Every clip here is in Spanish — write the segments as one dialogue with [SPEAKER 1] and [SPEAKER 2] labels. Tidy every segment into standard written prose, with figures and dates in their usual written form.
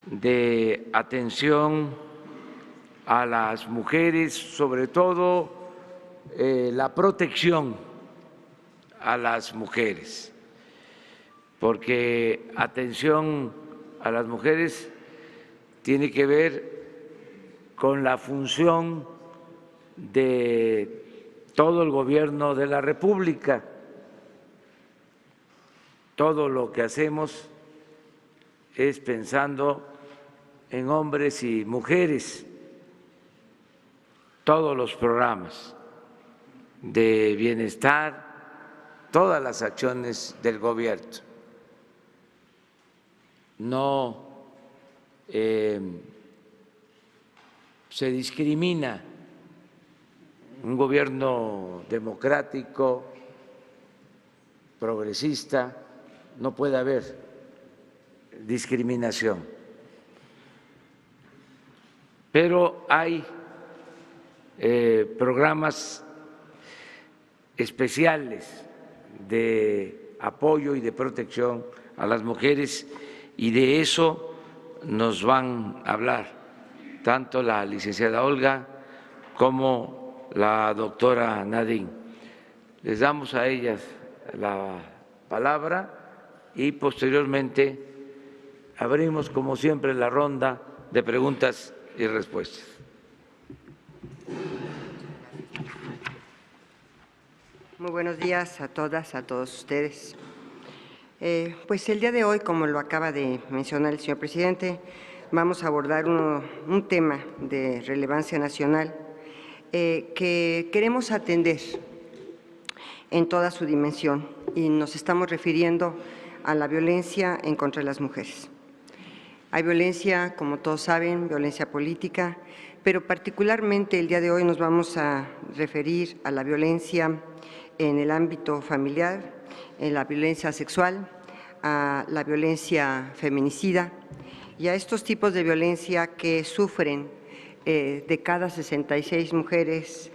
[SPEAKER 1] de atención a las mujeres, sobre todo la protección a las mujeres, porque atención a las mujeres tiene que ver con la función de todo el gobierno de la República. Todo lo que hacemos es pensando en hombres y mujeres, todos los programas de bienestar, todas las acciones del gobierno. No se discrimina. Un gobierno democrático, progresista, no puede haber discriminación. Pero hay programas especiales de apoyo y de protección a las mujeres, y de eso nos van a hablar tanto la licenciada Olga como la doctora Nadine. Les damos a ellas la palabra y posteriormente abrimos, como siempre, la ronda de preguntas y respuestas.
[SPEAKER 2] Muy buenos días a todas, a todos ustedes. Pues el día de hoy, como lo acaba de mencionar el señor presidente, vamos a abordar un tema de relevancia nacional que queremos atender en toda su dimensión, y nos estamos refiriendo a la violencia en contra de las mujeres. Hay violencia, como todos saben, violencia política, pero particularmente el día de hoy nos vamos a referir a la violencia en el ámbito familiar, en la violencia sexual, a la violencia feminicida y a estos tipos de violencia que sufren de cada 66 mujeres,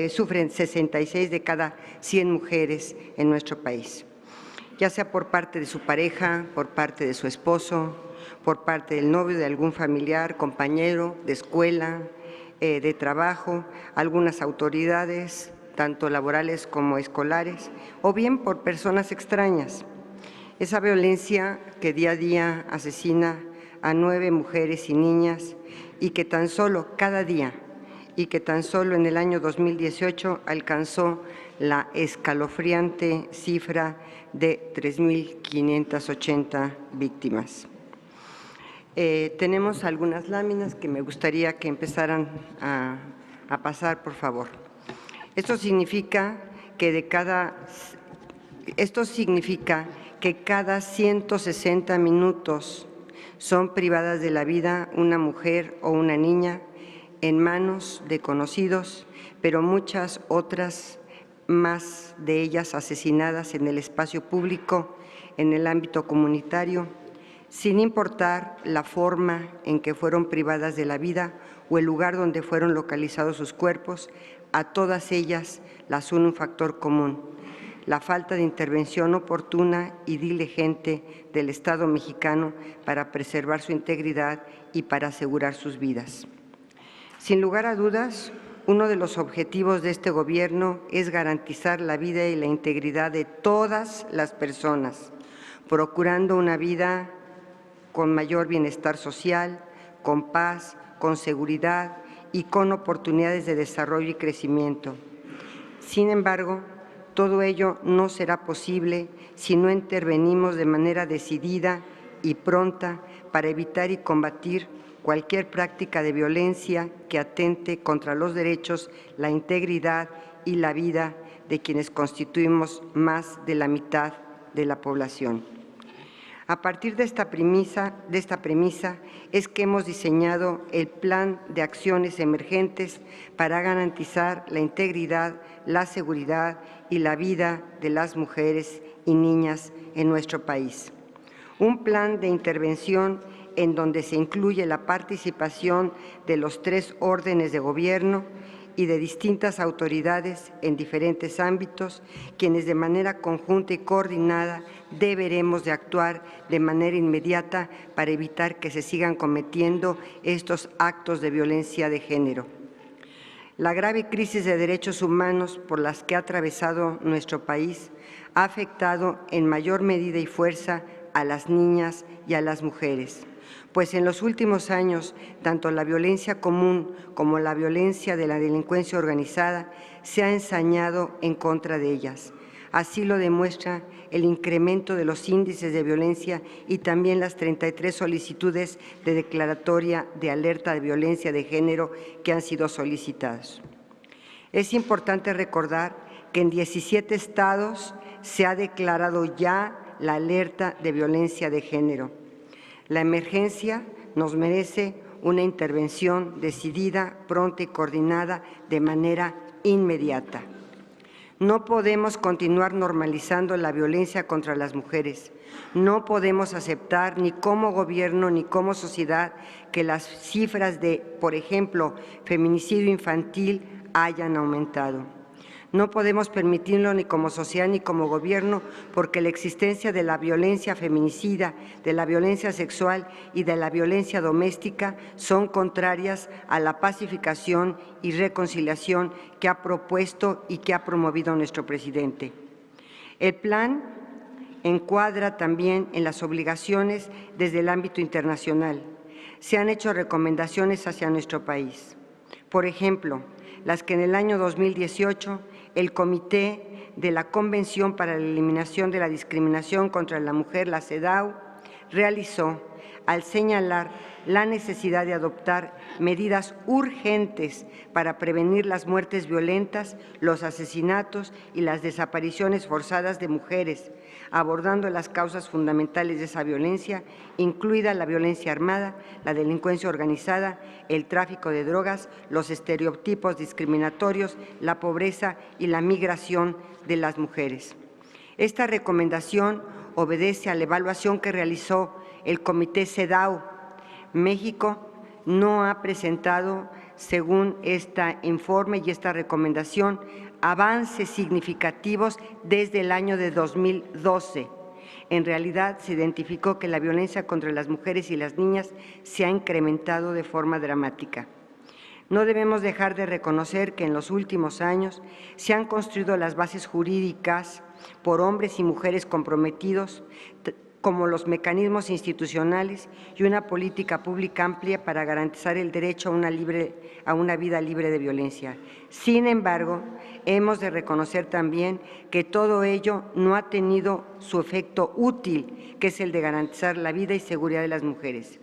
[SPEAKER 2] sufren 66 de cada 100 mujeres en nuestro país, ya sea por parte de su pareja, por parte de su esposo, por parte del novio, de algún familiar, compañero de escuela, de trabajo, algunas autoridades, tanto laborales como escolares, o bien por personas extrañas. Esa violencia que día a día asesina a 9 mujeres y niñas, y que tan solo cada día, y que tan solo en el año 2018 alcanzó la escalofriante cifra de 3.580 víctimas. Tenemos algunas láminas que me gustaría que empezaran a pasar, por favor. Esto significa que cada 160 minutos son privadas de la vida una mujer o una niña en manos de conocidos, pero muchas otras más de ellas asesinadas en el espacio público, en el ámbito comunitario, sin importar la forma en que fueron privadas de la vida o el lugar donde fueron localizados sus cuerpos. A todas ellas las une un factor común: la falta de intervención oportuna y diligente del Estado mexicano para preservar su integridad y para asegurar sus vidas. Sin lugar a dudas, uno de los objetivos de este gobierno es garantizar la vida y la integridad de todas las personas, procurando una vida con mayor bienestar social, con paz, con seguridad y con oportunidades de desarrollo y crecimiento. Sin embargo, todo ello no será posible si no intervenimos de manera decidida y pronta para evitar y combatir cualquier práctica de violencia que atente contra los derechos, la integridad y la vida de quienes constituimos más de la mitad de la población. A partir de esta premisa es que hemos diseñado el Plan de Acciones Emergentes para garantizar la integridad, la seguridad y la vida de las mujeres y niñas en nuestro país. Un plan de intervención en donde se incluye la participación de los 3 órdenes de gobierno y de distintas autoridades en diferentes ámbitos, quienes de manera conjunta y coordinada deberemos de actuar de manera inmediata para evitar que se sigan cometiendo estos actos de violencia de género. La grave crisis de derechos humanos por las que ha atravesado nuestro país ha afectado en mayor medida y fuerza a las niñas y a las mujeres, pues en los últimos años tanto la violencia común como la violencia de la delincuencia organizada se ha ensañado en contra de ellas. Así lo demuestra el incremento de los índices de violencia y también las 33 solicitudes de declaratoria de alerta de violencia de género que han sido solicitadas. Es importante recordar que en 17 estados se ha declarado ya la alerta de violencia de género. La emergencia nos merece una intervención decidida, pronta y coordinada de manera inmediata. No podemos continuar normalizando la violencia contra las mujeres. No podemos aceptar ni como gobierno ni como sociedad que las cifras de, por ejemplo, feminicidio infantil hayan aumentado. No podemos permitirlo ni como sociedad ni como gobierno porque la existencia de la violencia feminicida, de la violencia sexual y de la violencia doméstica son contrarias a la pacificación y reconciliación que ha propuesto y que ha promovido nuestro presidente. El plan encuadra también en las obligaciones desde el ámbito internacional. Se han hecho recomendaciones hacia nuestro país. Por ejemplo, las que en el año 2018 el Comité de la Convención para la Eliminación de la Discriminación contra la Mujer, la CEDAW, realizó al señalar la necesidad de adoptar medidas urgentes para prevenir las muertes violentas, los asesinatos y las desapariciones forzadas de mujeres, abordando las causas fundamentales de esa violencia, incluida la violencia armada, la delincuencia organizada, el tráfico de drogas, los estereotipos discriminatorios, la pobreza y la migración de las mujeres. Esta recomendación obedece a la evaluación que realizó el Comité CEDAW. México no ha presentado, según este informe y esta recomendación, avances significativos desde el año de 2012. En realidad, se identificó que la violencia contra las mujeres y las niñas se ha incrementado de forma dramática. No debemos dejar de reconocer que en los últimos años se han construido las bases jurídicas por hombres y mujeres comprometidos, como los mecanismos institucionales y una política pública amplia para garantizar el derecho a una vida libre de violencia. Sin embargo, hemos de reconocer también que todo ello no ha tenido su efecto útil, que es el de garantizar la vida y seguridad de las mujeres.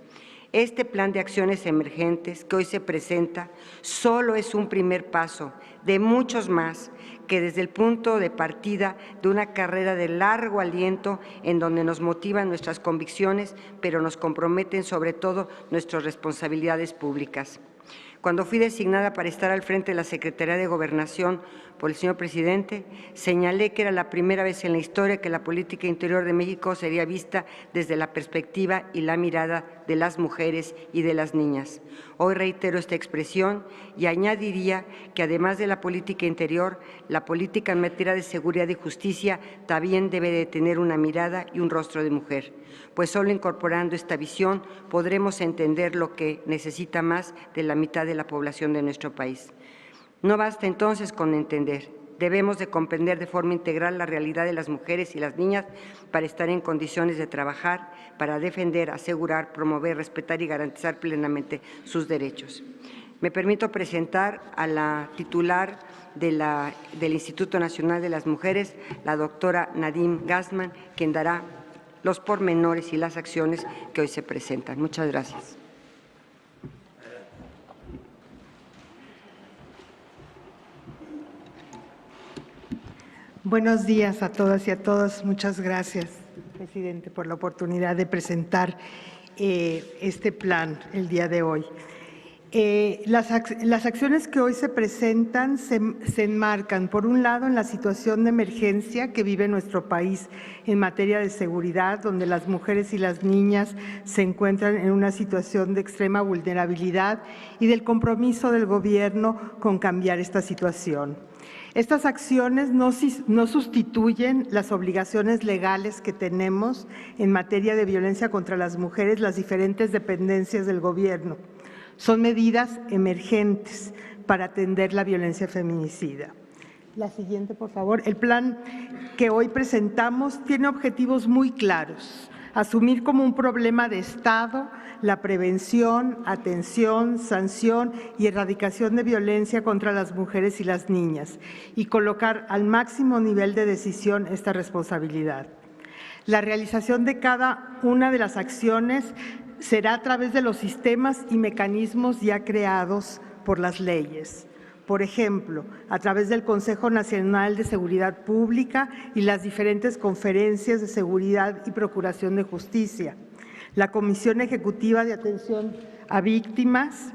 [SPEAKER 2] Este plan de acciones emergentes que hoy se presenta solo es un primer paso de muchos más que desde el punto de partida de una carrera de largo aliento en donde nos motivan nuestras convicciones, pero nos comprometen sobre todo nuestras responsabilidades públicas. Cuando fui designada para estar al frente de la Secretaría de Gobernación por el señor presidente, señalé que era la primera vez en la historia que la política interior de México sería vista desde la perspectiva y la mirada de las mujeres y de las niñas. Hoy reitero esta expresión y añadiría que además de la política interior, la política en materia de seguridad y justicia también debe de tener una mirada y un rostro de mujer, pues solo incorporando esta visión podremos entender lo que necesita más de la mitad de la población de nuestro país. No basta entonces con entender, debemos de comprender de forma integral la realidad de las mujeres y las niñas para estar en condiciones de trabajar, para defender, asegurar, promover, respetar y garantizar plenamente sus derechos. Me permito presentar a la titular del Instituto Nacional de las Mujeres, la doctora Nadine Gassman, quien dará los pormenores y las acciones que hoy se presentan. Muchas gracias.
[SPEAKER 3] Buenos días a todas y a todos. Muchas gracias, presidente, por la oportunidad de presentar este plan el día de hoy. Las acciones que hoy se presentan se enmarcan, por un lado, en la situación de emergencia que vive nuestro país en materia de seguridad, donde las mujeres y las niñas se encuentran en una situación de extrema vulnerabilidad, y del compromiso del Gobierno con cambiar esta situación. Estas acciones no sustituyen las obligaciones legales que tenemos en materia de violencia contra las mujeres, las diferentes dependencias del Gobierno. Son medidas emergentes para atender la violencia feminicida. La siguiente, por favor. El plan que hoy presentamos tiene objetivos muy claros: asumir como un problema de Estado la prevención, atención, sanción y erradicación de violencia contra las mujeres y las niñas, y colocar al máximo nivel de decisión esta responsabilidad. La realización de cada una de las acciones será a través de los sistemas y mecanismos ya creados por las leyes. Por ejemplo, a través del Consejo Nacional de Seguridad Pública y las diferentes conferencias de seguridad y procuración de justicia, la Comisión Ejecutiva de Atención a Víctimas,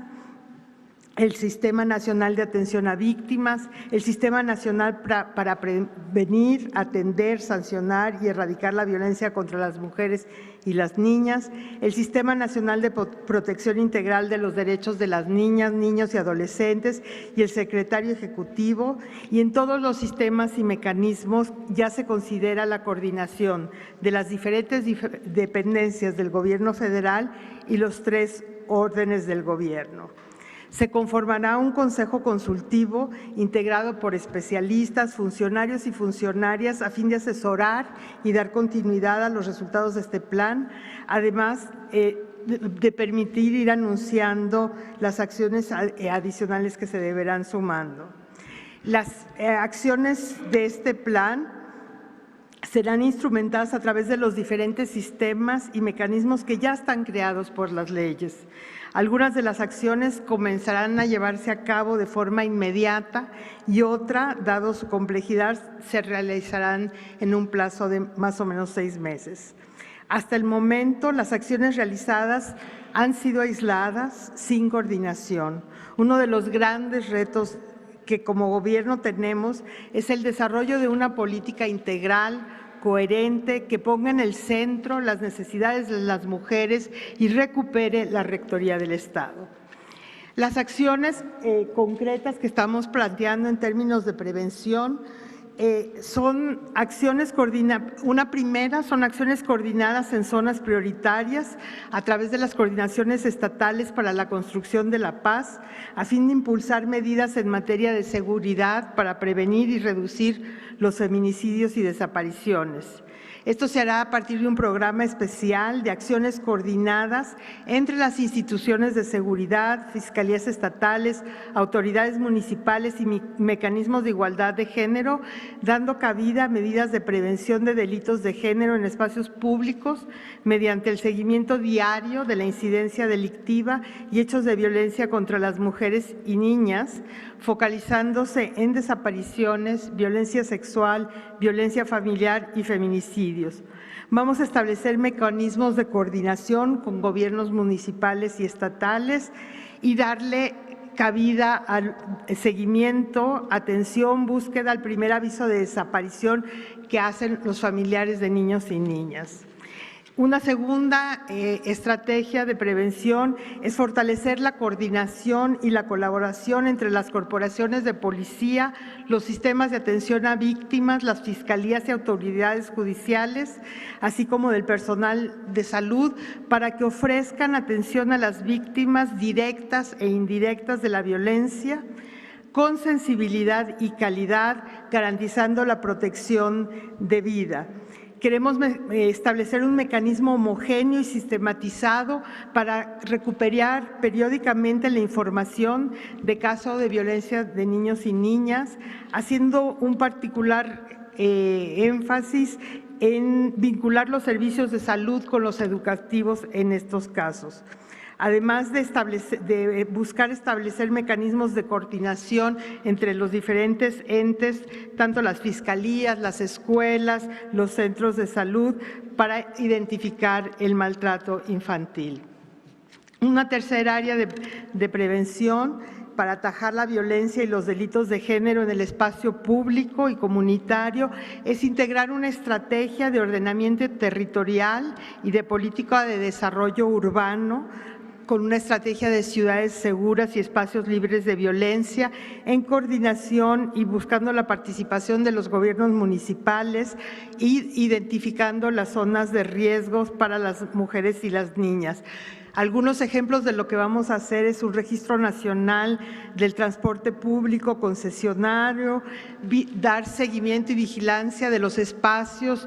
[SPEAKER 3] el Sistema Nacional de Atención a Víctimas, el Sistema Nacional para Prevenir, Atender, Sancionar y Erradicar la Violencia contra las Mujeres y las Niñas, el Sistema Nacional de Protección Integral de los Derechos de las Niñas, Niños y Adolescentes y el Secretario Ejecutivo. Y en todos los sistemas y mecanismos ya se considera la coordinación de las diferentes dependencias del Gobierno federal y los 3 órdenes del Gobierno. Se conformará un consejo consultivo integrado por especialistas, funcionarios y funcionarias a fin de asesorar y dar continuidad a los resultados de este plan, además de permitir ir anunciando las acciones adicionales que se deberán sumando. Las acciones de este plan serán instrumentadas a través de los diferentes sistemas y mecanismos que ya están creados por las leyes. Algunas de las acciones comenzarán a llevarse a cabo de forma inmediata y otra, dado su complejidad, se realizarán en un plazo de más o menos 6 meses. Hasta el momento, las acciones realizadas han sido aisladas, sin coordinación. Uno de los grandes retos que como Gobierno tenemos es el desarrollo de una política integral, coherente, que ponga en el centro las necesidades de las mujeres y recupere la rectoría del Estado. Las acciones concretas que estamos planteando en términos de prevención son acciones coordinadas. Una primera son acciones coordinadas en zonas prioritarias a través de las coordinaciones estatales para la construcción de la paz, a fin de impulsar medidas en materia de seguridad para prevenir y reducir los feminicidios y desapariciones. Esto se hará a partir de un programa especial de acciones coordinadas entre las instituciones de seguridad, fiscalías estatales, autoridades municipales y mecanismos de igualdad de género, dando cabida a medidas de prevención de delitos de género en espacios públicos mediante el seguimiento diario de la incidencia delictiva y hechos de violencia contra las mujeres y niñas, focalizándose en desapariciones, violencia sexual, violencia familiar y feminicidios. Vamos a establecer mecanismos de coordinación con gobiernos municipales y estatales y darle cabida al seguimiento, atención, búsqueda al primer aviso de desaparición que hacen los familiares de niños y niñas. Una segunda estrategia de prevención es fortalecer la coordinación y la colaboración entre las corporaciones de policía, los sistemas de atención a víctimas, las fiscalías y autoridades judiciales, así como del personal de salud, para que ofrezcan atención a las víctimas directas e indirectas de la violencia, con sensibilidad y calidad, garantizando la protección de vida. Queremos establecer un mecanismo homogéneo y sistematizado para recuperar periódicamente la información de casos de violencia de niños y niñas, haciendo un particular énfasis en vincular los servicios de salud con los educativos en estos casos. Además de buscar establecer mecanismos de coordinación entre los diferentes entes, tanto las fiscalías, las escuelas, los centros de salud, para identificar el maltrato infantil. Una tercera área de prevención para atajar la violencia y los delitos de género en el espacio público y comunitario es integrar una estrategia de ordenamiento territorial y de política de desarrollo urbano con una estrategia de ciudades seguras y espacios libres de violencia, en coordinación y buscando la participación de los gobiernos municipales y identificando las zonas de riesgos para las mujeres y las niñas. Algunos ejemplos de lo que vamos a hacer es un registro nacional del transporte público concesionario, dar seguimiento y vigilancia de los espacios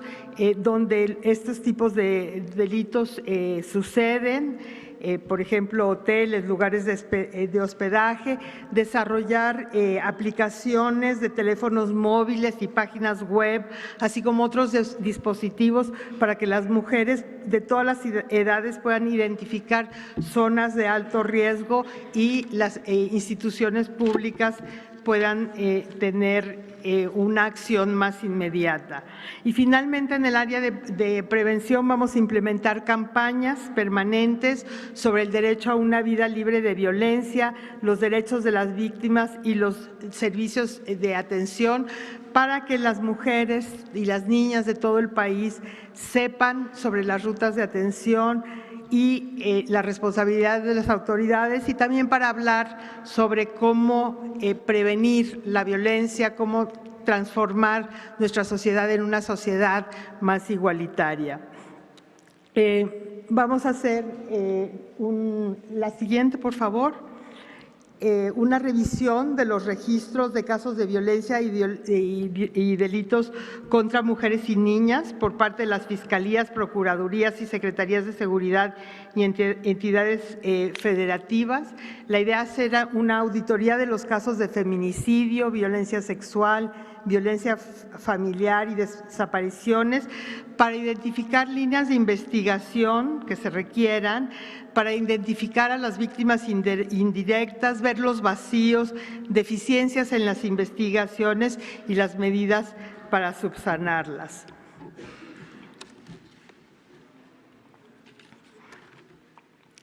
[SPEAKER 3] donde estos tipos de delitos suceden, por ejemplo, hoteles, lugares de hospedaje, desarrollar aplicaciones de teléfonos móviles y páginas web, así como otros dispositivos para que las mujeres de todas las edades puedan identificar zonas de alto riesgo y las instituciones públicas puedan tener una acción más inmediata. Y finalmente, en el área de prevención vamos a implementar campañas permanentes sobre el derecho a una vida libre de violencia, los derechos de las víctimas y los servicios de atención para que las mujeres y las niñas de todo el país sepan sobre las rutas de atención y la responsabilidad de las autoridades, y también para hablar sobre cómo prevenir la violencia, cómo transformar nuestra sociedad en una sociedad más igualitaria. Vamos a hacer la siguiente, por favor. Una revisión de los registros de casos de violencia y delitos contra mujeres y niñas por parte de las fiscalías, procuradurías y secretarías de seguridad y entidades federativas. La idea será una auditoría de los casos de feminicidio, violencia sexual, violencia familiar y desapariciones para identificar líneas de investigación que se requieran, para identificar a las víctimas indirectas, ver los vacíos, deficiencias en las investigaciones y las medidas para subsanarlas.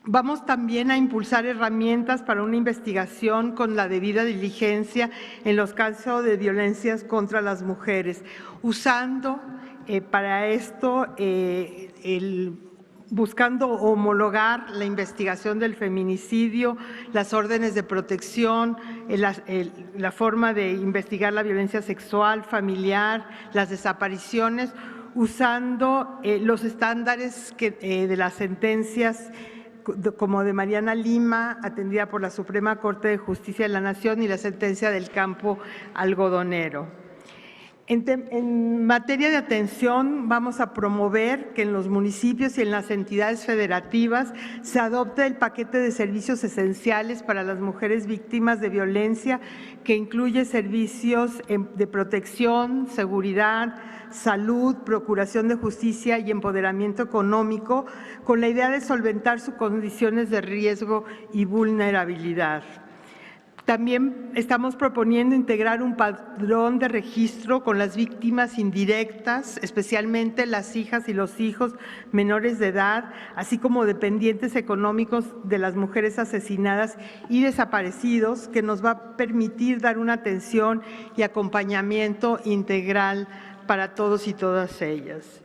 [SPEAKER 3] Vamos también a impulsar herramientas para una investigación con la debida diligencia en los casos de violencias contra las mujeres, usando para esto buscando homologar la investigación del feminicidio, las órdenes de protección, la forma de investigar la violencia sexual, familiar, las desapariciones, usando los estándares de las sentencias como de Mariana Lima, atendida por la Suprema Corte de Justicia de la Nación, y la sentencia del campo algodonero. En materia de atención, vamos a promover que en los municipios y en las entidades federativas se adopte el paquete de servicios esenciales para las mujeres víctimas de violencia, que incluye servicios de protección, seguridad, salud, procuración de justicia y empoderamiento económico, con la idea de solventar sus condiciones de riesgo y vulnerabilidad. También estamos proponiendo integrar un padrón de registro con las víctimas indirectas, especialmente las hijas y los hijos menores de edad, así como dependientes económicos de las mujeres asesinadas y desaparecidos, que nos va a permitir dar una atención y acompañamiento integral para todos y todas ellas.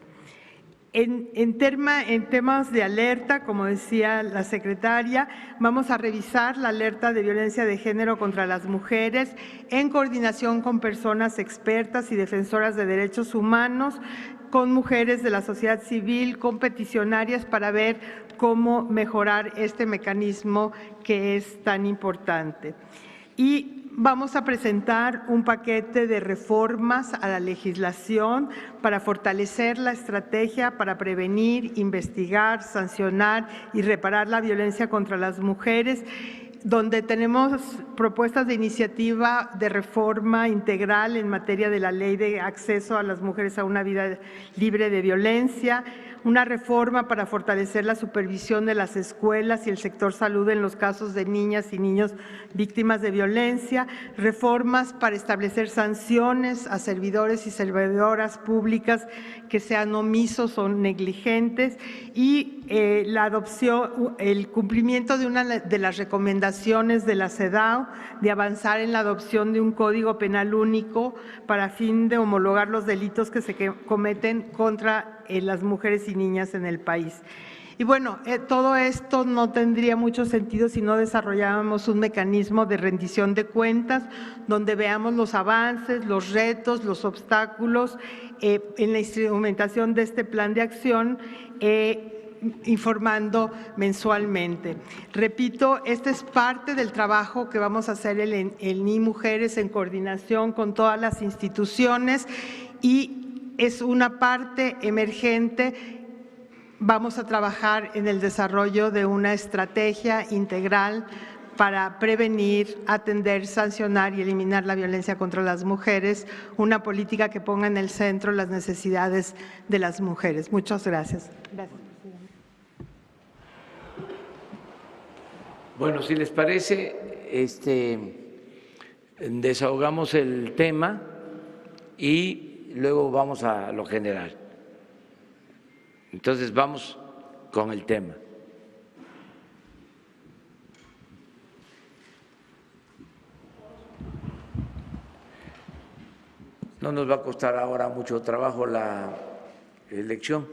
[SPEAKER 3] En temas de alerta, como decía la secretaria, vamos a revisar la alerta de violencia de género contra las mujeres en coordinación con personas expertas y defensoras de derechos humanos, con mujeres de la sociedad civil, con peticionarias, para ver cómo mejorar este mecanismo que es tan importante. Y vamos a presentar un paquete de reformas a la legislación para fortalecer la estrategia para prevenir, investigar, sancionar y reparar la violencia contra las mujeres, donde tenemos propuestas de iniciativa de reforma integral en materia de la Ley de Acceso a las Mujeres a una Vida Libre de Violencia, una reforma para fortalecer la supervisión de las escuelas y el sector salud en los casos de niñas y niños víctimas de violencia, reformas para establecer sanciones a servidores y servidoras públicas que sean omisos o negligentes y la adopción, el cumplimiento de una de las recomendaciones de la CEDAW de avanzar en la adopción de un código penal único para fin de homologar los delitos que se cometen contra las mujeres y niñas en el país. Y bueno, todo esto no tendría mucho sentido si no desarrollábamos un mecanismo de rendición de cuentas donde veamos los avances, los retos, los obstáculos en la instrumentación de este plan de acción, informando mensualmente. Repito, este es parte del trabajo que vamos a hacer el NII Mujeres en coordinación con todas las instituciones y es una parte emergente. Vamos a trabajar en el desarrollo de una estrategia integral para prevenir, atender, sancionar y eliminar la violencia contra las mujeres, una política que ponga en el centro las necesidades de las mujeres. Muchas gracias. Gracias.
[SPEAKER 1] Bueno, si les parece, desahogamos el tema y luego vamos a lo general. Entonces vamos con el tema. No nos va a costar ahora mucho trabajo la elección.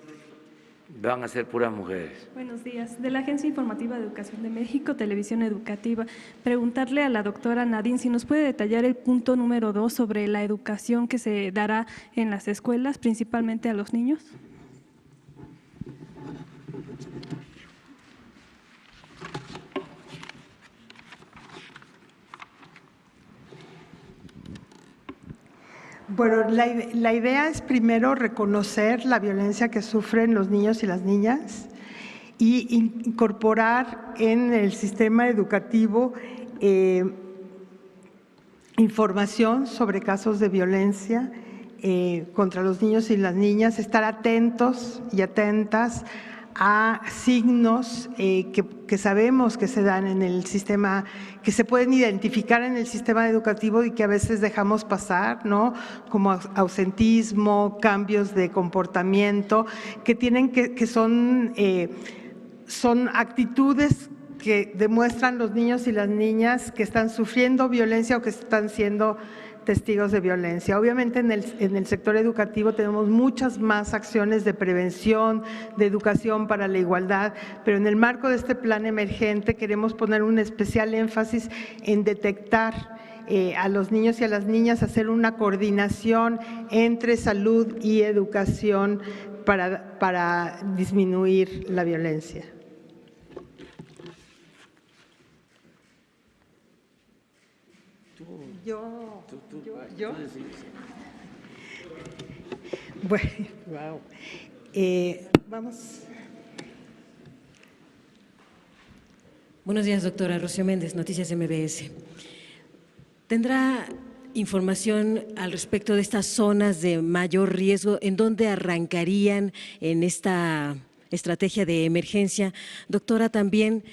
[SPEAKER 1] Van a ser puras mujeres.
[SPEAKER 4] Buenos días. De la Agencia Informativa de Educación de México, Televisión Educativa. Preguntarle a la doctora Nadine si nos puede detallar el punto número 2 sobre la educación que se dará en las escuelas, principalmente a los niños.
[SPEAKER 3] Bueno, la idea es primero reconocer la violencia que sufren los niños y las niñas y incorporar en el sistema educativo información sobre casos de violencia contra los niños y las niñas, estar atentos y atentas a signos que sabemos que se dan en el sistema, que se pueden identificar en el sistema educativo y que a veces dejamos pasar, ¿no? Como ausentismo, cambios de comportamiento, que son actitudes que demuestran los niños y las niñas que están sufriendo violencia o que están siendo testigos de violencia. Obviamente en el sector educativo tenemos muchas más acciones de prevención, de educación para la igualdad, pero en el marco de este plan emergente queremos poner un especial énfasis en detectar a los niños y a las niñas, hacer una coordinación entre salud y educación para disminuir la violencia. Yo. Bueno, wow. Vamos.
[SPEAKER 5] Buenos días, doctora. Rocío Méndez, Noticias MBS. ¿Tendrá información al respecto de estas zonas de mayor riesgo? ¿En dónde arrancarían en esta estrategia de emergencia? Doctora, también…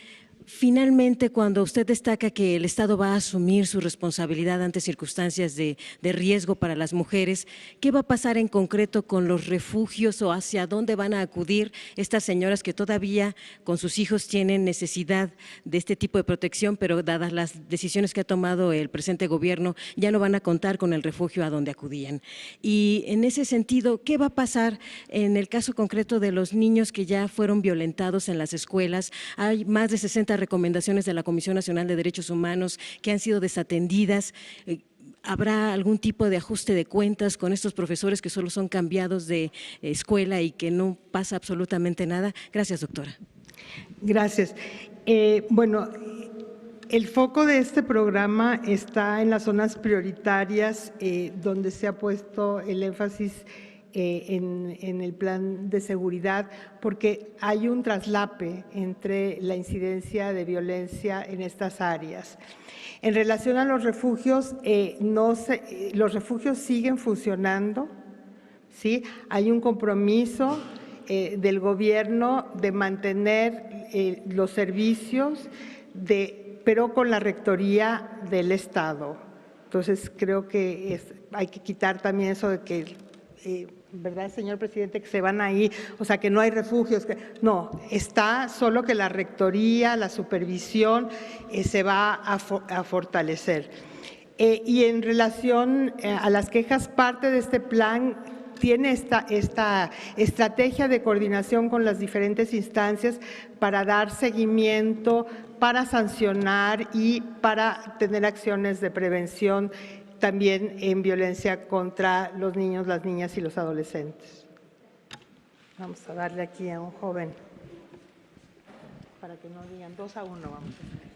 [SPEAKER 5] Finalmente, cuando usted destaca que el Estado va a asumir su responsabilidad ante circunstancias de riesgo para las mujeres, ¿qué va a pasar en concreto con los refugios o hacia dónde van a acudir estas señoras que todavía con sus hijos tienen necesidad de este tipo de protección, pero dadas las decisiones que ha tomado el presente gobierno, ya no van a contar con el refugio a donde acudían? Y en ese sentido, ¿qué va a pasar en el caso concreto de los niños que ya fueron violentados en las escuelas? Hay más de 60 recomendaciones de la Comisión Nacional de Derechos Humanos que han sido desatendidas. ¿Habrá algún tipo de ajuste de cuentas con estos profesores que solo son cambiados de escuela y que no pasa absolutamente nada? Gracias, doctora.
[SPEAKER 3] Gracias. Bueno, el foco de este programa está en las zonas prioritarias donde se ha puesto el énfasis en el plan de seguridad, porque hay un traslape entre la incidencia de violencia en estas áreas. En relación a los refugios, los refugios siguen funcionando, ¿sí? Hay un compromiso del gobierno de mantener los servicios, pero con la rectoría del Estado. Entonces, creo que hay que quitar también eso de que, ¿verdad, señor presidente? Que se van ahí, o sea, que no hay refugios. No, está solo que la rectoría, la supervisión se va a fortalecer. Y en relación a las quejas, parte de este plan tiene esta estrategia de coordinación con las diferentes instancias para dar seguimiento, para sancionar y para tener acciones de prevención también en violencia contra los niños, las niñas y los adolescentes. Vamos a darle aquí a un joven para que no digan 2-1, vamos a hacer.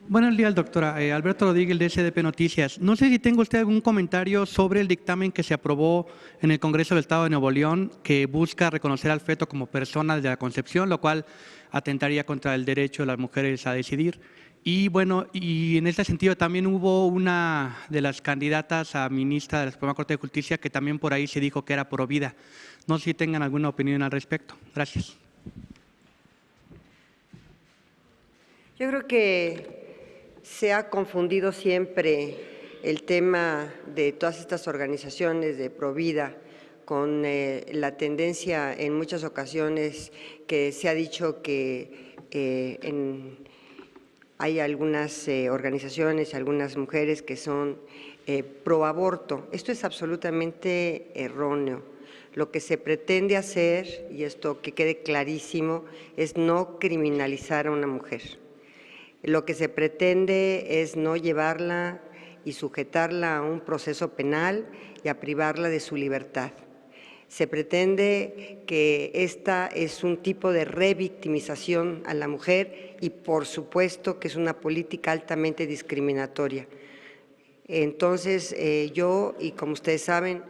[SPEAKER 6] Buenos días, doctora. Alberto Rodríguez, de SDP Noticias. No sé si tenga usted algún comentario sobre el dictamen que se aprobó en el Congreso del Estado de Nuevo León, que busca reconocer al feto como persona desde la concepción, lo cual atentaría contra el derecho de las mujeres a decidir. Y bueno, y en este sentido también hubo una de las candidatas a ministra de la Suprema Corte de Justicia que también por ahí se dijo que era pro vida. No sé si tengan alguna opinión al respecto. Gracias.
[SPEAKER 2] Yo creo que se ha confundido siempre el tema de todas estas organizaciones de Provida con la tendencia en muchas ocasiones que se ha dicho que hay algunas organizaciones, algunas mujeres que son pro aborto. Esto es absolutamente erróneo. Lo que se pretende hacer, y esto que quede clarísimo, es no criminalizar a una mujer. Lo que se pretende es no llevarla y sujetarla a un proceso penal y a privarla de su libertad. Se pretende que esta es un tipo de revictimización a la mujer y, por supuesto, que es una política altamente discriminatoria. Entonces, yo, y como ustedes saben,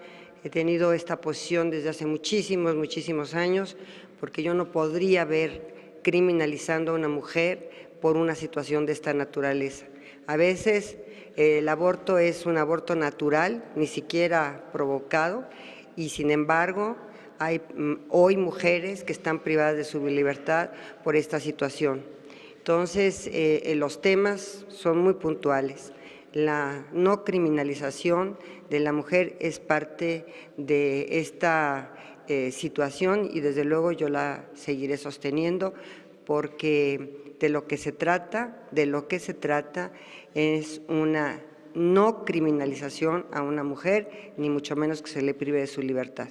[SPEAKER 2] he tenido esta posición desde hace muchísimos años, porque yo no podría ver criminalizando a una mujer por una situación de esta naturaleza. A veces el aborto es un aborto natural, ni siquiera provocado, y sin embargo hay hoy mujeres que están privadas de su libertad por esta situación. Entonces, los temas son muy puntuales. La no criminalización de la mujer es parte de esta situación y desde luego yo la seguiré sosteniendo porque de lo que se trata es una no criminalización a una mujer, ni mucho menos que se le prive de su libertad.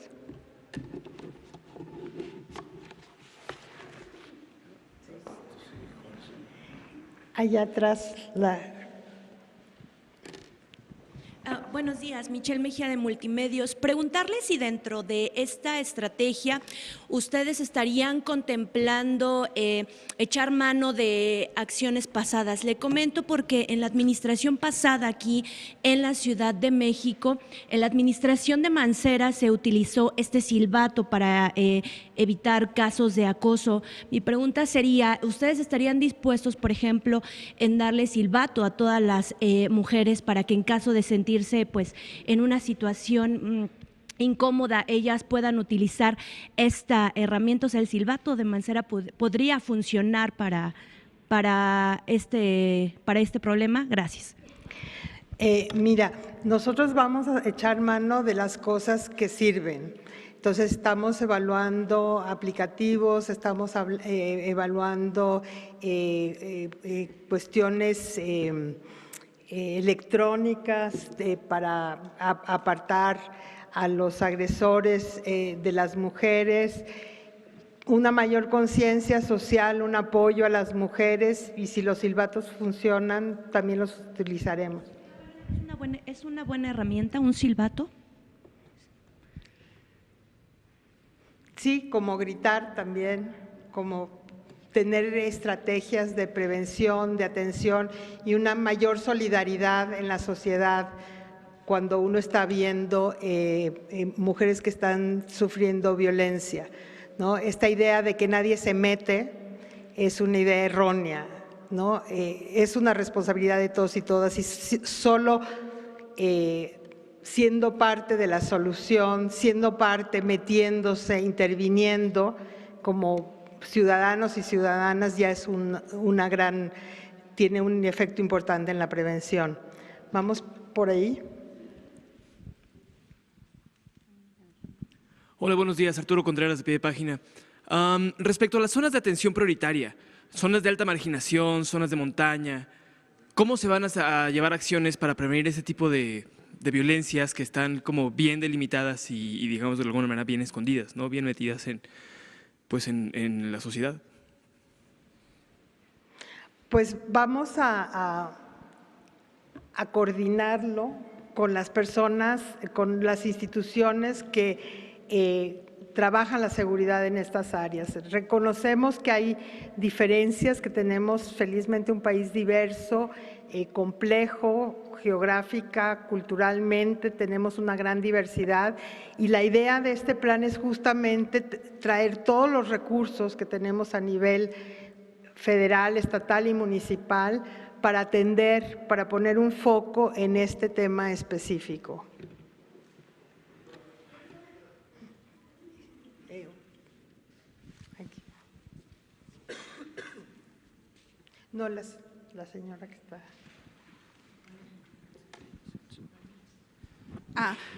[SPEAKER 3] Allá atrás
[SPEAKER 7] Buenos días, Michelle Mejía de Multimedios. Preguntarle si dentro de esta estrategia ustedes estarían contemplando echar mano de acciones pasadas. Le comento porque en la administración pasada aquí en la Ciudad de México, en la administración de Mancera se utilizó este silbato para evitar casos de acoso. Mi pregunta sería, ¿ustedes estarían dispuestos, por ejemplo, en darle silbato a todas las mujeres para que en caso de sentirse pues en una situación incómoda, ellas puedan utilizar esta herramienta? O sea, el silbato de Mancera podría funcionar para este problema. Gracias.
[SPEAKER 3] Mira, nosotros vamos a echar mano de las cosas que sirven. Entonces, estamos evaluando aplicativos, estamos evaluando cuestiones electrónicas para apartar a los agresores de las mujeres, una mayor conciencia social, un apoyo a las mujeres, y si los silbatos funcionan, también los utilizaremos.
[SPEAKER 7] ¿Es una buena herramienta un silbato?
[SPEAKER 3] Sí, como gritar también, como tener estrategias de prevención, de atención y una mayor solidaridad en la sociedad cuando uno está viendo mujeres que están sufriendo violencia, ¿no? Esta idea de que nadie se mete es una idea errónea, ¿no? Es una responsabilidad de todos y todas, y solo siendo parte de la solución, siendo parte, metiéndose, interviniendo como ciudadanos y ciudadanas, ya es tiene un efecto importante en la prevención. Vamos por ahí.
[SPEAKER 8] Hola, buenos días. Arturo Contreras, de Pie de Página. Respecto a las zonas de atención prioritaria, zonas de alta marginación, zonas de montaña, ¿cómo se van a llevar acciones para prevenir ese tipo de violencias que están como bien delimitadas y digamos de alguna manera bien escondidas, ¿no? Bien metidas en la sociedad?
[SPEAKER 3] Pues vamos a coordinarlo con las personas, con las instituciones que trabajan la seguridad en estas áreas. Reconocemos que hay diferencias, que tenemos felizmente un país diverso, complejo, geográfica, culturalmente, tenemos una gran diversidad y la idea de este plan es justamente traer todos los recursos que tenemos a nivel federal, estatal y municipal para atender, para poner un foco en este tema específico. No, la señora que está.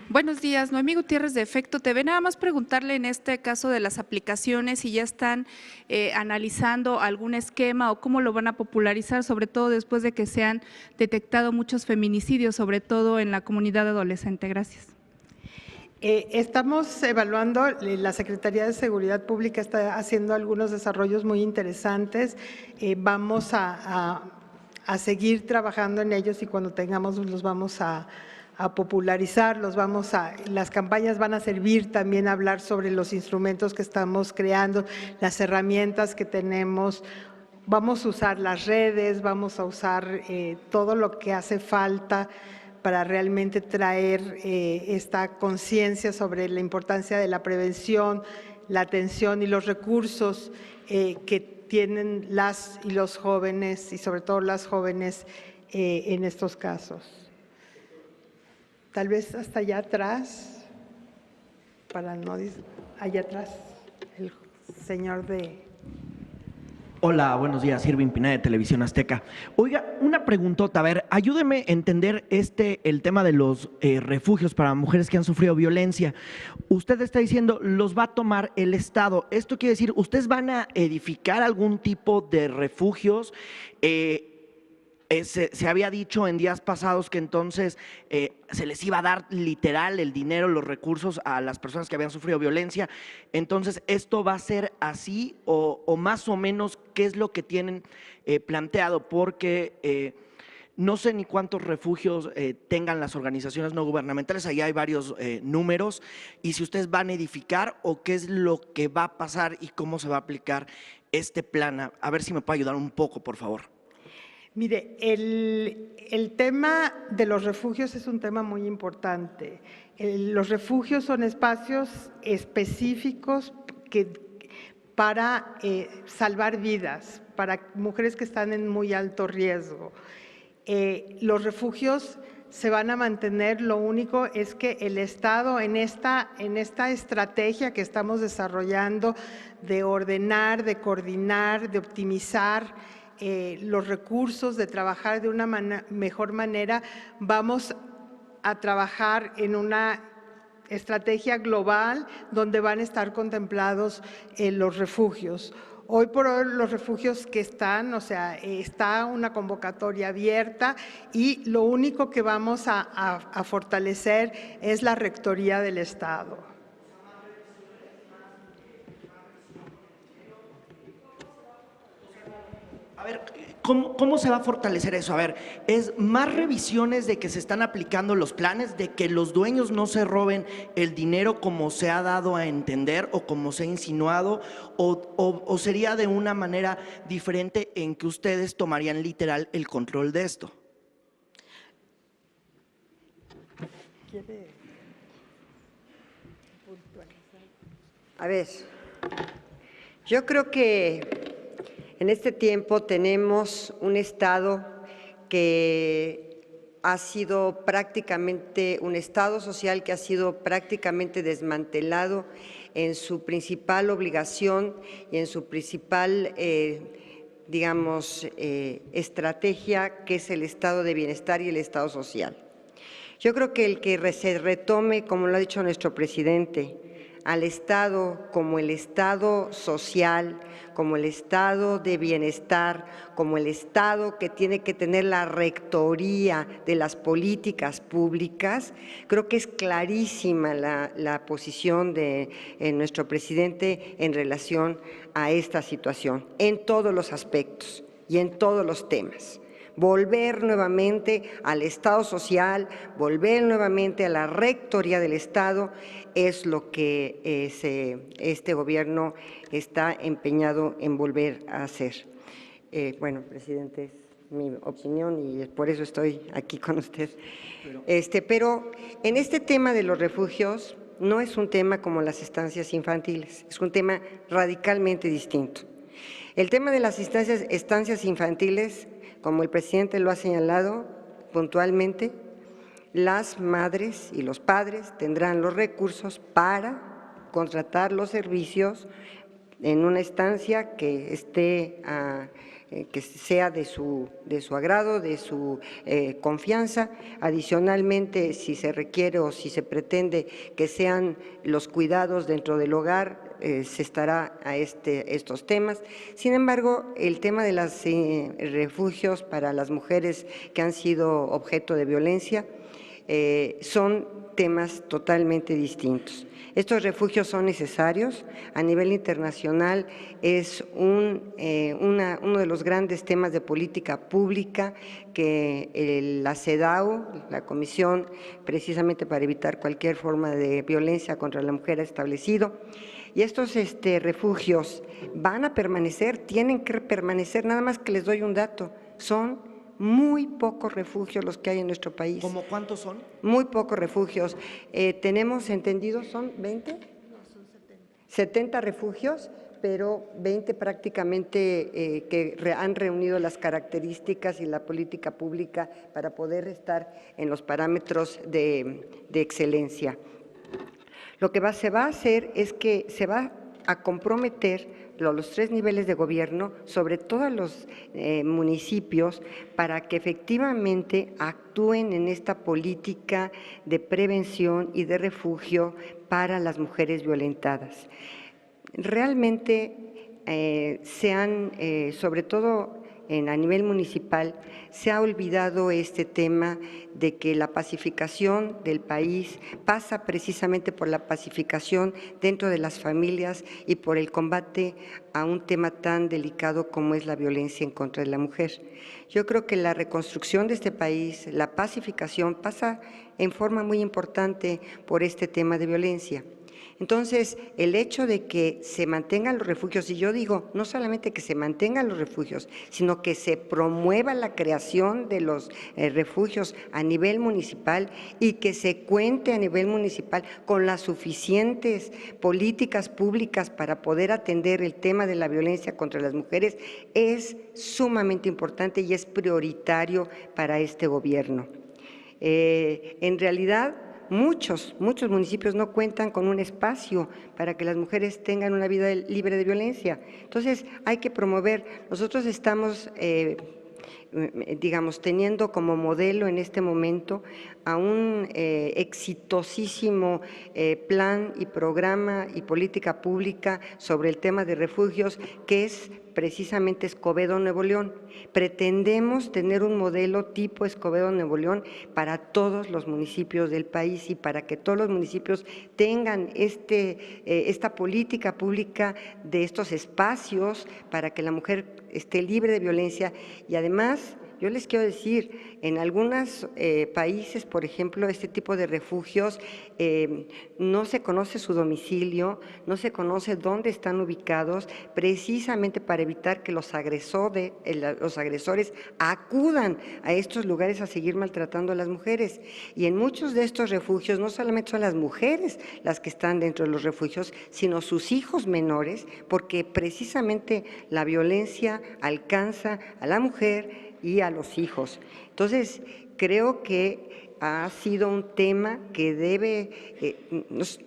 [SPEAKER 9] Buenos días, Noemí Gutiérrez de Efecto TV. Nada más preguntarle en este caso de las aplicaciones si ya están analizando algún esquema o cómo lo van a popularizar, sobre todo después de que se han detectado muchos feminicidios, sobre todo en la comunidad adolescente. Gracias.
[SPEAKER 3] Estamos evaluando, la Secretaría de Seguridad Pública está haciendo algunos desarrollos muy interesantes. Vamos a seguir trabajando en ellos y cuando tengamos los vamos a popularizar, las campañas van a servir también a hablar sobre los instrumentos que estamos creando, las herramientas que tenemos. Vamos a usar las redes, vamos a usar todo lo que hace falta para realmente traer esta conciencia sobre la importancia de la prevención, la atención y los recursos que tienen las y los jóvenes y sobre todo las jóvenes en estos casos. Tal vez hasta allá atrás, allá atrás, el señor de…
[SPEAKER 10] Hola, buenos días, Irving Pineda de Televisión Azteca. Oiga, una preguntota, a ver, ayúdeme a entender el tema de los refugios para mujeres que han sufrido violencia. Usted está diciendo, los va a tomar el Estado. Esto quiere decir, ¿ustedes van a edificar algún tipo de refugios? Se había dicho en días pasados que entonces se les iba a dar literal el dinero, los recursos a las personas que habían sufrido violencia. Entonces, ¿esto va a ser así o más o menos qué es lo que tienen planteado? Porque no sé ni cuántos refugios tengan las organizaciones no gubernamentales, ahí hay varios números, y si ustedes van a edificar o qué es lo que va a pasar y cómo se va a aplicar este plan. A ver si me puede ayudar un poco, por favor.
[SPEAKER 3] Mire, el tema de los refugios es un tema muy importante. Los refugios son espacios específicos para salvar vidas, para mujeres que están en muy alto riesgo. Los refugios se van a mantener, lo único es que el Estado en esta estrategia que estamos desarrollando de ordenar, de coordinar, de optimizar los recursos, de trabajar de una mejor manera, vamos a trabajar en una estrategia global donde van a estar contemplados los refugios. Hoy por hoy los refugios que están, está una convocatoria abierta y lo único que vamos a fortalecer es la Rectoría del Estado.
[SPEAKER 10] A ver, ¿cómo se va a fortalecer eso? A ver, ¿es más revisiones de que se están aplicando los planes, de que los dueños no se roben el dinero como se ha dado a entender o como se ha insinuado? ¿O sería de una manera diferente en que ustedes tomarían literal el control de esto?
[SPEAKER 2] A ver, yo creo que en este tiempo tenemos un Estado que ha sido prácticamente un Estado social que ha sido prácticamente desmantelado en su principal obligación y en su principal, estrategia, que es el estado de bienestar y el estado social. Yo creo que el que se retome, como lo ha dicho nuestro presidente, al Estado como el Estado social, como el Estado de bienestar, como el Estado que tiene que tener la rectoría de las políticas públicas. Creo que es clarísima la posición de nuestro presidente en relación a esta situación, en todos los aspectos y en todos los temas. Volver nuevamente al Estado social, volver nuevamente a la rectoría del Estado es lo que este gobierno está empeñado en volver a hacer. Bueno, presidente, es mi opinión y por eso estoy aquí con usted. Pero en este tema de los refugios no es un tema como las estancias infantiles, es un tema radicalmente distinto. El tema de las estancias infantiles, como el presidente lo ha señalado puntualmente, las madres y los padres tendrán los recursos para contratar los servicios en una estancia que esté que sea de su agrado, de su confianza. Adicionalmente, si se requiere o si se pretende que sean los cuidados dentro del hogar, se estará a estos temas. Sin embargo, el tema de los refugios para las mujeres que han sido objeto de violencia son temas totalmente distintos. Estos refugios son necesarios. A nivel internacional es uno de los grandes temas de política pública que la CEDAW, la Comisión precisamente para evitar cualquier forma de violencia contra la mujer, ha establecido. Y estos refugios van a permanecer, tienen que permanecer, nada más que les doy un dato, son muy pocos refugios los que hay en nuestro país.
[SPEAKER 10] ¿Cómo cuántos son?
[SPEAKER 2] Muy pocos refugios. Tenemos entendido, ¿son 20? No, son 70 refugios, pero 20 prácticamente que han reunido las características y la política pública para poder estar en los parámetros de excelencia. Lo que se va a hacer es que se va a comprometer los 3 niveles de gobierno, sobre todos los municipios, para que efectivamente actúen en esta política de prevención y de refugio para las mujeres violentadas. Realmente sobre todo a nivel municipal, se ha olvidado este tema de que la pacificación del país pasa precisamente por la pacificación dentro de las familias y por el combate a un tema tan delicado como es la violencia en contra de la mujer. Yo creo que la reconstrucción de este país, la pacificación, pasa en forma muy importante por este tema de violencia. Entonces, el hecho de que se mantengan los refugios, y yo digo, no solamente que se mantengan los refugios, sino que se promueva la creación de los refugios a nivel municipal y que se cuente a nivel municipal con las suficientes políticas públicas para poder atender el tema de la violencia contra las mujeres, es sumamente importante y es prioritario para este gobierno. En realidad, muchos municipios no cuentan con un espacio para que las mujeres tengan una vida libre de violencia. Entonces, hay que promover. Nosotros estamos, teniendo como modelo en este momento a un exitosísimo plan y programa y política pública sobre el tema de refugios, que es precisamente Escobedo, Nuevo León. Pretendemos tener un modelo tipo Escobedo, Nuevo León para todos los municipios del país y para que todos los municipios tengan esta política pública de estos espacios para que la mujer esté libre de violencia. Y además, yo les quiero decir, en algunos países, por ejemplo, este tipo de refugios, no se conoce su domicilio, no se conoce dónde están ubicados, precisamente para evitar que los agresores acudan a estos lugares a seguir maltratando a las mujeres. Y en muchos de estos refugios no solamente son las mujeres las que están dentro de los refugios, sino sus hijos menores, porque precisamente la violencia alcanza a la mujer y a a los hijos. Entonces, creo que ha sido un tema que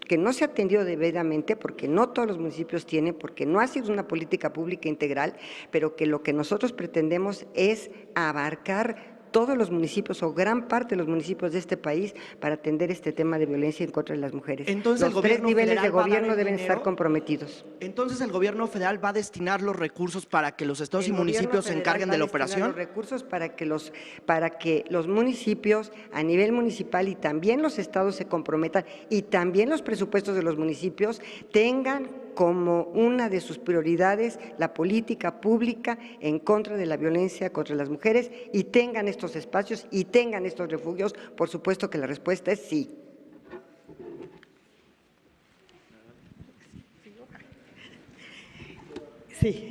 [SPEAKER 2] que no se ha atendido debidamente, porque no todos los municipios tienen, porque no ha sido una política pública integral, pero que lo que nosotros pretendemos es abarcar todos los municipios o gran parte de los municipios de este país para atender este tema de violencia en contra de las mujeres.
[SPEAKER 10] Entonces,
[SPEAKER 2] los tres niveles de gobierno deben estar
[SPEAKER 10] dinero.
[SPEAKER 2] comprometidos.
[SPEAKER 10] Entonces, ¿el gobierno federal va a destinar los recursos para que los estados y municipios se encarguen de la operación?
[SPEAKER 2] Los recursos para que los municipios a nivel municipal y también los estados se comprometan y también los presupuestos de los municipios tengan como una de sus prioridades la política pública en contra de la violencia contra las mujeres y tengan estos espacios y tengan estos refugios. Por supuesto que la respuesta es sí.
[SPEAKER 3] Sí.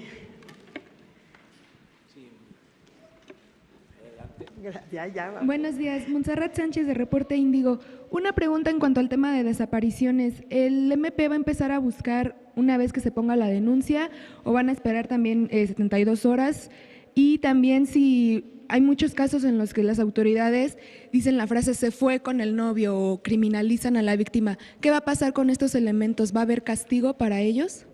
[SPEAKER 11] Buenos días, Montserrat Sánchez de Reporte Índigo. Una pregunta en cuanto al tema de desapariciones. ¿El MP va a empezar a buscar una vez que se ponga la denuncia o van a esperar también 72 horas? Y también si hay muchos casos en los que las autoridades dicen la frase se fue con el novio o criminalizan a la víctima, ¿qué va a pasar con estos elementos? ¿Va a haber castigo para ellos?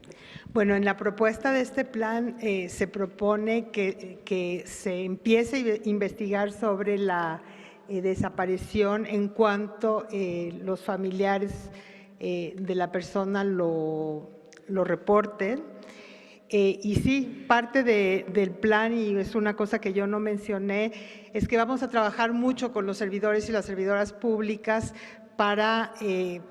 [SPEAKER 3] Bueno, en la propuesta de este plan se propone que se empiece a investigar sobre la desaparición en cuanto los familiares de la persona lo reporten. Y sí, parte del plan, y es una cosa que yo no mencioné, es que vamos a trabajar mucho con los servidores y las servidoras públicas para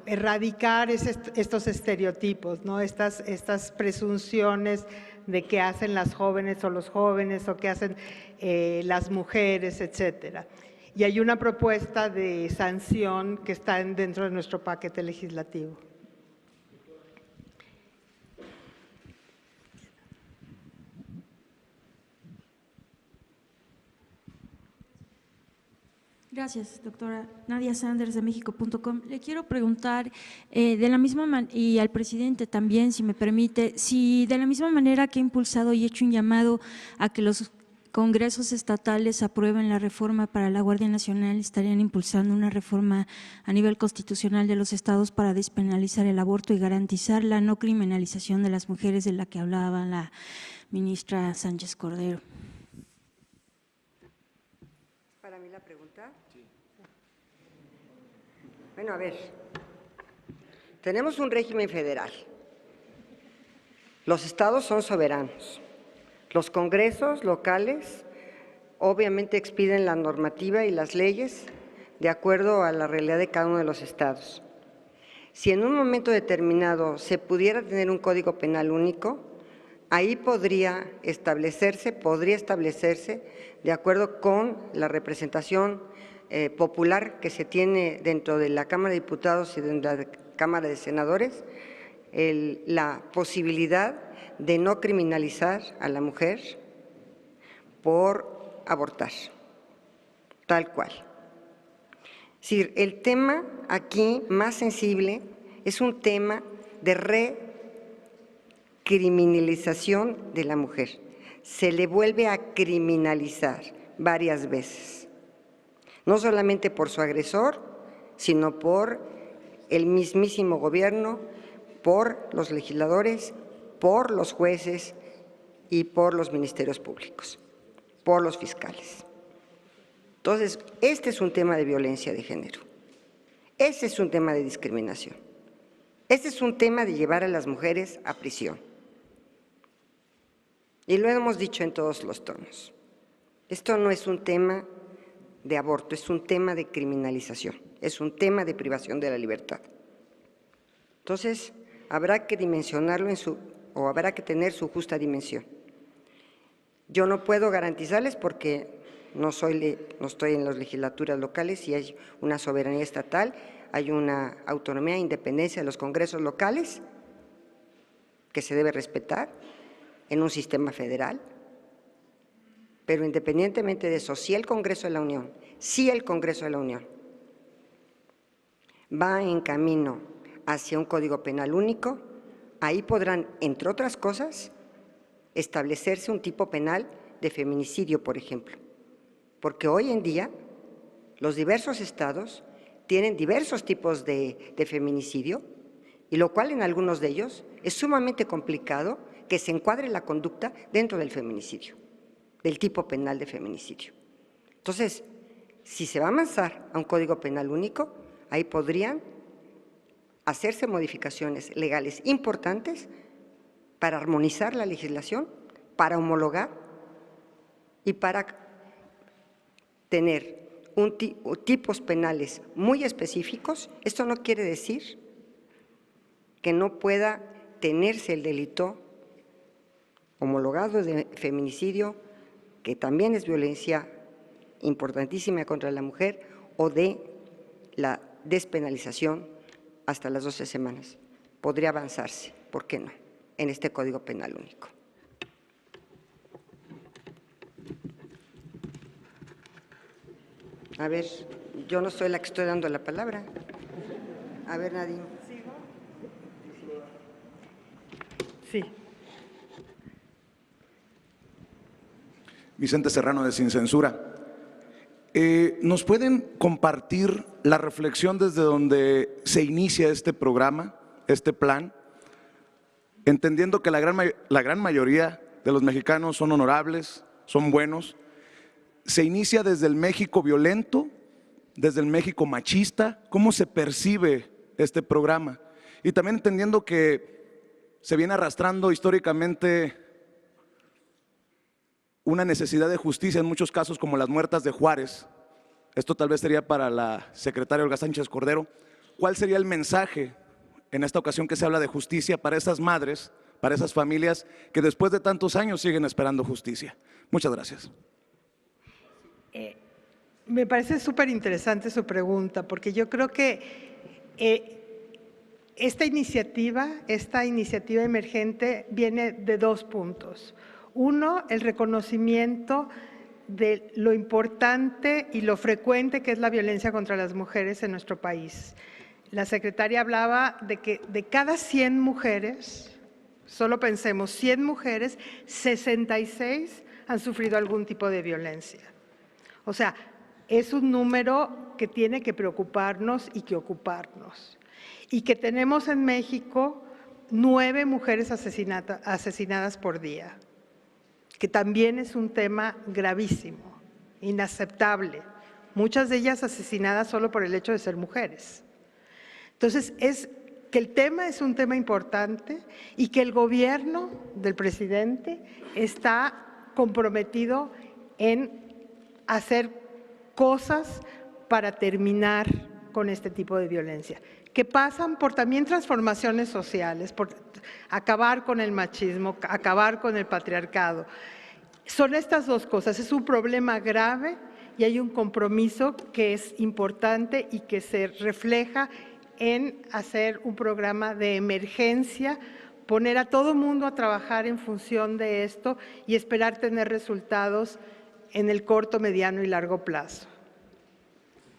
[SPEAKER 3] erradicar estos estereotipos, ¿no? Estas presunciones de qué hacen las jóvenes o los jóvenes o qué hacen las mujeres, etcétera. Y hay una propuesta de sanción que está dentro de nuestro paquete legislativo.
[SPEAKER 12] Gracias, doctora. Nadia Sanders de México.com. Le quiero preguntar de la misma y al presidente también, si me permite, si de la misma manera que ha impulsado y hecho un llamado a que los congresos estatales aprueben la reforma para la Guardia Nacional, estarían impulsando una reforma a nivel constitucional de los estados para despenalizar el aborto y garantizar la no criminalización de las mujeres de la que hablaba la ministra Sánchez Cordero.
[SPEAKER 2] ¿Para mí la pregunta? Sí. Bueno, a ver, tenemos un régimen federal. Los estados son soberanos. Los congresos locales obviamente expiden la normativa y las leyes de acuerdo a la realidad de cada uno de los estados. Si en un momento determinado se pudiera tener un código penal único, ahí podría establecerse de acuerdo con la representación popular que se tiene dentro de la Cámara de Diputados y de la Cámara de Senadores, la posibilidad de no criminalizar a la mujer por abortar, tal cual. Es decir, el tema aquí más sensible es un tema de recriminalización de la mujer. Se le vuelve a criminalizar varias veces, no solamente por su agresor, sino por el mismísimo gobierno, por los legisladores, por los jueces y por los ministerios públicos, por los fiscales. Entonces, este es un tema de violencia de género, ese es un tema de discriminación, este es un tema de llevar a las mujeres a prisión. Y lo hemos dicho en todos los tonos, esto no es un tema de aborto, es un tema de criminalización, es un tema de privación de la libertad. Entonces, habrá que dimensionarlo o habrá que tener su justa dimensión. Yo no puedo garantizarles porque no estoy en las legislaturas locales y hay una soberanía estatal, hay una autonomía e independencia de los congresos locales que se debe respetar en un sistema federal, pero independientemente de eso, si el Congreso de la Unión va en camino hacia un código penal único, ahí podrán, entre otras cosas, establecerse un tipo penal de feminicidio, por ejemplo, porque hoy en día los diversos estados tienen diversos tipos de feminicidio, y lo cual en algunos de ellos es sumamente complicado que se encuadre la conducta dentro del feminicidio, del tipo penal de feminicidio. Entonces, si se va a avanzar a un código penal único, ahí podrían hacerse modificaciones legales importantes para armonizar la legislación, para homologar y para tener tipos penales muy específicos. Esto no quiere decir que no pueda tenerse el delito homologado de feminicidio, que también es violencia importantísima contra la mujer, o de la despenalización hasta las 12 semanas. Podría avanzarse, ¿por qué no?, en este Código Penal único. A ver, yo no soy la que estoy dando la palabra. A ver, Nadine.
[SPEAKER 3] Sí.
[SPEAKER 13] Vicente Serrano, de Sin Censura. ¿Nos pueden compartir la reflexión desde donde se inicia este programa, este plan? Entendiendo que la gran mayoría de los mexicanos son honorables, son buenos. ¿Se inicia desde el México violento, desde el México machista? ¿Cómo se percibe este programa? Y también entendiendo que se viene arrastrando históricamente una necesidad de justicia en muchos casos, como las muertas de Juárez. Esto tal vez sería para la secretaria Olga Sánchez Cordero. ¿Cuál sería el mensaje en esta ocasión que se habla de justicia para esas madres, para esas familias que después de tantos años siguen esperando justicia? Muchas gracias.
[SPEAKER 3] Me parece súper interesante su pregunta, porque yo creo que esta iniciativa emergente viene de dos puntos. Uno, el reconocimiento de lo importante y lo frecuente que es la violencia contra las mujeres en nuestro país. La secretaria hablaba de que de cada 100 mujeres, solo pensemos 100 mujeres, 66 han sufrido algún tipo de violencia. O sea, es un número que tiene que preocuparnos y que ocuparnos. Y que tenemos en México 9 mujeres asesinadas por día, que también es un tema gravísimo, inaceptable. Muchas de ellas asesinadas solo por el hecho de ser mujeres. Entonces, es que el tema es un tema importante y que el gobierno del presidente está comprometido en hacer cosas para terminar con este tipo de violencia, que pasan por también transformaciones sociales, por acabar con el machismo, acabar con el patriarcado. Son estas dos cosas, es un problema grave y hay un compromiso que es importante y que se refleja en hacer un programa de emergencia, poner a todo mundo a trabajar en función de esto y esperar tener resultados en el corto, mediano y largo plazo.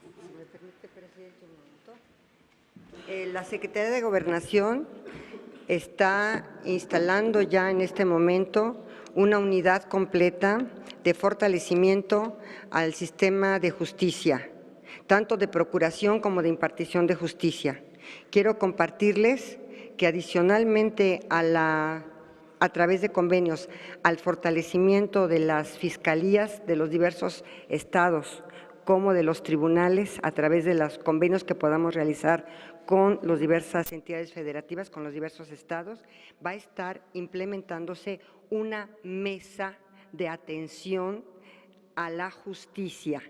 [SPEAKER 2] Si me permite, presidente, un momento. La Secretaría de Gobernación está instalando ya en este momento una unidad completa de fortalecimiento al sistema de justicia, tanto de procuración como de impartición de justicia. Quiero compartirles que adicionalmente a través de convenios al fortalecimiento de las fiscalías de los diversos estados, como de los tribunales, a través de los convenios que podamos realizar con las diversas entidades federativas, con los diversos estados, va a estar implementándose una mesa de atención a la justicia.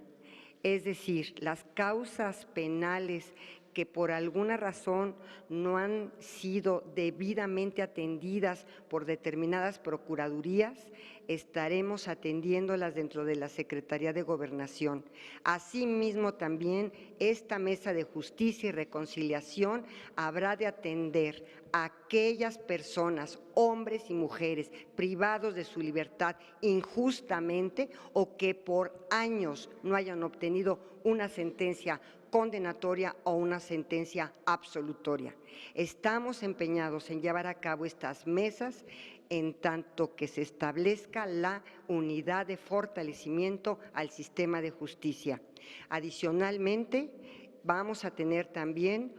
[SPEAKER 2] Es decir, las causas penales que por alguna razón no han sido debidamente atendidas por determinadas procuradurías, estaremos atendiéndolas dentro de la Secretaría de Gobernación. Asimismo, también esta mesa de justicia y reconciliación habrá de atender a aquellas personas, hombres y mujeres, privados de su libertad injustamente o que por años no hayan obtenido una sentencia condenatoria o una sentencia absolutoria. Estamos empeñados en llevar a cabo estas mesas en tanto que se establezca la unidad de fortalecimiento al sistema de justicia. Adicionalmente, vamos a tener también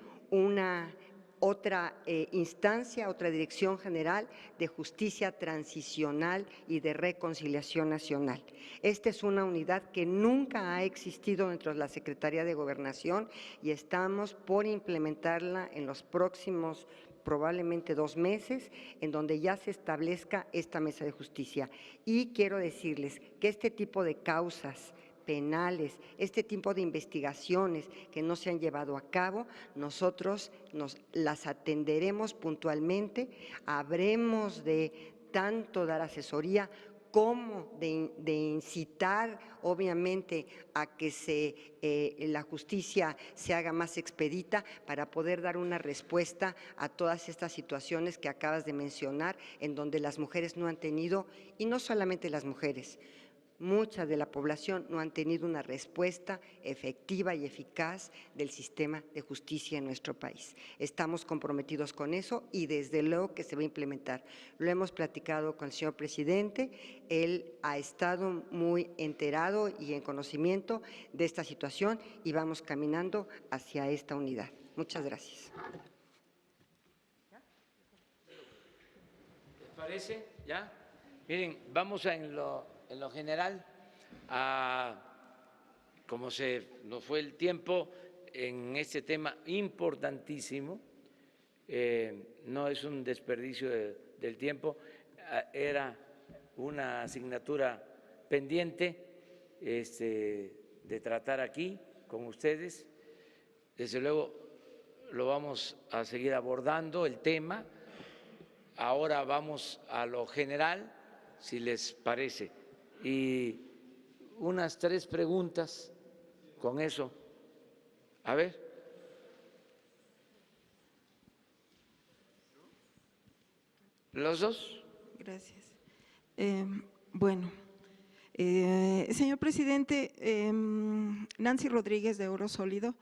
[SPEAKER 2] otra instancia, otra Dirección General de Justicia Transicional y de Reconciliación Nacional. Esta es una unidad que nunca ha existido dentro de la Secretaría de Gobernación y estamos por implementarla en los próximos probablemente 2 meses, en donde ya se establezca esta mesa de justicia. Y quiero decirles que este tipo de causas penales, este tipo de investigaciones que no se han llevado a cabo, nosotros las atenderemos puntualmente, habremos de tanto dar asesoría como de incitar, obviamente, a que la justicia se haga más expedita para poder dar una respuesta a todas estas situaciones que acabas de mencionar, en donde las mujeres no han tenido, y no solamente las mujeres, mucha de la población no han tenido una respuesta efectiva y eficaz del sistema de justicia en nuestro país. Estamos comprometidos con eso y desde luego que se va a implementar. Lo hemos platicado con el señor presidente, él ha estado muy enterado y en conocimiento de esta situación y vamos caminando hacia esta unidad. Muchas gracias.
[SPEAKER 1] ¿Les parece? ¿Ya? Miren, vamos en lo general, como se nos fue el tiempo en este tema importantísimo, no es un desperdicio del tiempo, era una asignatura pendiente de tratar aquí con ustedes. Desde luego lo vamos a seguir abordando el tema. Ahora vamos a lo general, si les parece. Y unas 3 preguntas con eso. A ver. ¿Los dos?
[SPEAKER 14] Gracias. Bueno, señor presidente, Nancy Rodríguez de Oro Sólido,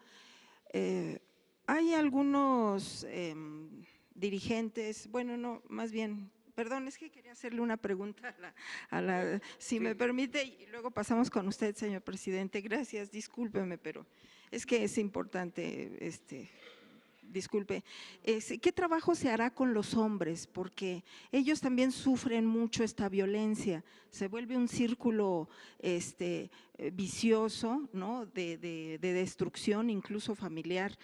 [SPEAKER 14] hay algunos dirigentes, bueno, no, más bien… Perdón, es que quería hacerle una pregunta si me permite, y luego pasamos con usted, señor presidente. Gracias, discúlpeme, pero es que es importante, disculpe. ¿Qué trabajo se hará con los hombres? Porque ellos también sufren mucho esta violencia. Se vuelve un círculo vicioso, ¿no? de destrucción, incluso familiar.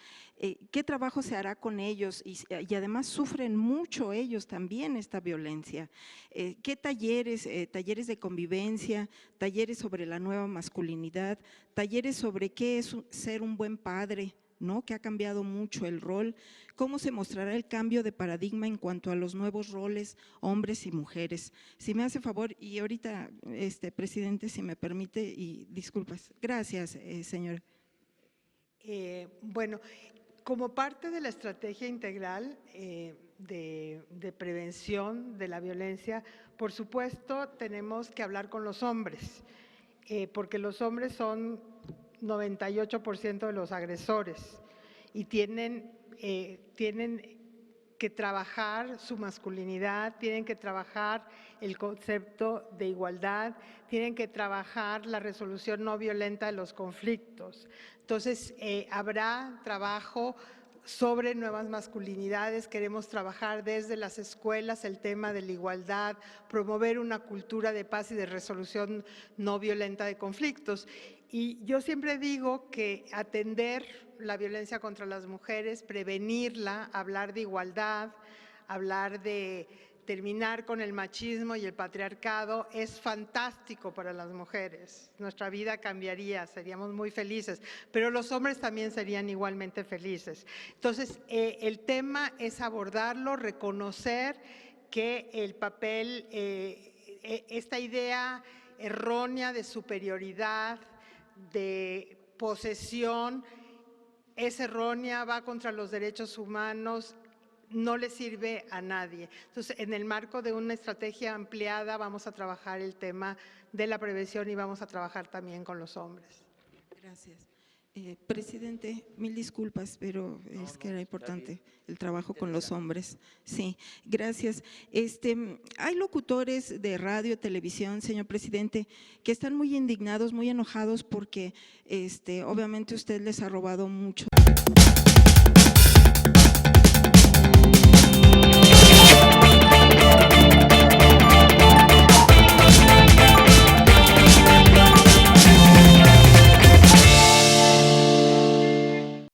[SPEAKER 14] ¿Qué trabajo se hará con ellos? Y además sufren mucho ellos también esta violencia. ¿Qué talleres? Talleres de convivencia, talleres sobre la nueva masculinidad, talleres sobre qué es ser un buen padre, ¿no? Que ha cambiado mucho el rol, cómo se mostrará el cambio de paradigma en cuanto a los nuevos roles, hombres y mujeres. Si me hace favor, y ahorita, presidente, si me permite, y disculpas. Gracias, señor.
[SPEAKER 3] Bueno, como parte de la estrategia integral de prevención de la violencia, por supuesto, tenemos que hablar con los hombres, porque los hombres son 98% de los agresores y tienen que trabajar su masculinidad, tienen que trabajar el concepto de igualdad, tienen que trabajar la resolución no violenta de los conflictos. Entonces, habrá trabajo sobre nuevas masculinidades, queremos trabajar desde las escuelas el tema de la igualdad, promover una cultura de paz y de resolución no violenta de conflictos. Y yo siempre digo que atender la violencia contra las mujeres, prevenirla, hablar de igualdad, hablar de terminar con el machismo y el patriarcado es fantástico para las mujeres. Nuestra vida cambiaría, seríamos muy felices, pero los hombres también serían igualmente felices. Entonces, el tema es abordarlo, reconocer que el papel, esta idea errónea de superioridad, de posesión, es errónea, va contra los derechos humanos, no le sirve a nadie. Entonces, en el marco de una estrategia ampliada vamos a trabajar el tema de la prevención y vamos a trabajar también con los hombres.
[SPEAKER 14] Gracias. Presidente, mil disculpas, pero es que era importante el trabajo con los hombres. Sí, gracias. Hay locutores de radio, televisión, señor presidente, que están muy indignados, muy enojados porque obviamente usted les ha robado mucho.